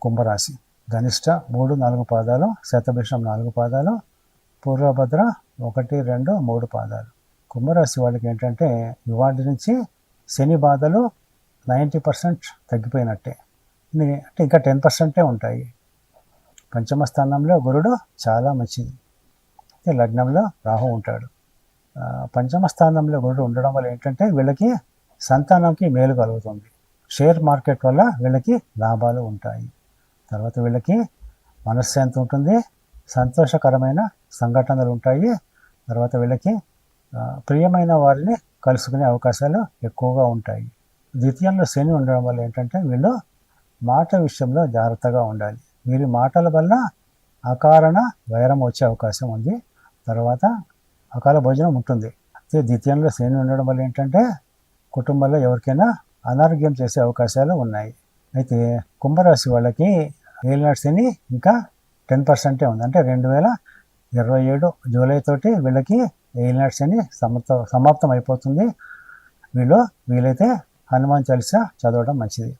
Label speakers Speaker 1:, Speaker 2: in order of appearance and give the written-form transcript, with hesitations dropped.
Speaker 1: కుంభరాశి. ధనిష్ట 3, 4 పాదాలు, శతభిషం 4 పాదాలు, పూర్వభద్ర 1, 2, 3 పాదాలు. కుంభరాశి వాళ్ళకి ఏంటంటే ఇవాటి నుంచి శని బాధలు 90% తగ్గిపోయినట్టే, అంటే ఇంకా 10% ఉంటాయి. పంచమ స్థానంలో గురుడు చాలా మంచిది, లగ్నంలో రాహు ఉంటాడు. పంచమ స్థానంలో గురుడు ఉండడం వల్ల ఏంటంటే వీళ్ళకి సంతానంకి మేలు కలుగుతుంది. షేర్ మార్కెట్ వల్ల వీళ్ళకి లాభాలు ఉంటాయి. తర్వాత వీళ్ళకి మనశ్శాంతి ఉంటుంది, సంతోషకరమైన సంఘటనలు ఉంటాయి. తర్వాత వీళ్ళకి ప్రియమైన వారిని కలుసుకునే అవకాశాలు ఎక్కువగా ఉంటాయి. ద్వితీయంలో శని ఉండడం వల్ల ఏంటంటే వీళ్ళు మాట విషయంలో జాగ్రత్తగా ఉండాలి. వీరి మాటల వల్ల అకారణ వైరం వచ్చే అవకాశం ఉంది. తర్వాత అకాల భోజనం ఉంటుంది. అయితే ద్వితీయంలో శని ఉండడం వల్ల ఏంటంటే కుటుంబంలో ఎవరికైనా అనారోగ్యం చేసే అవకాశాలు ఉన్నాయి. అయితే కుంభరాశి వాళ్ళకి ఏలినాటి శని ఇంకా 10% ఉంది. అంటే 2027 జూలై తోటి వీళ్ళకి ఏలినాటి శని సమాప్తం అయిపోతుంది. వీళ్ళైతే హనుమాన్ చాలీసా చదవడం మంచిది.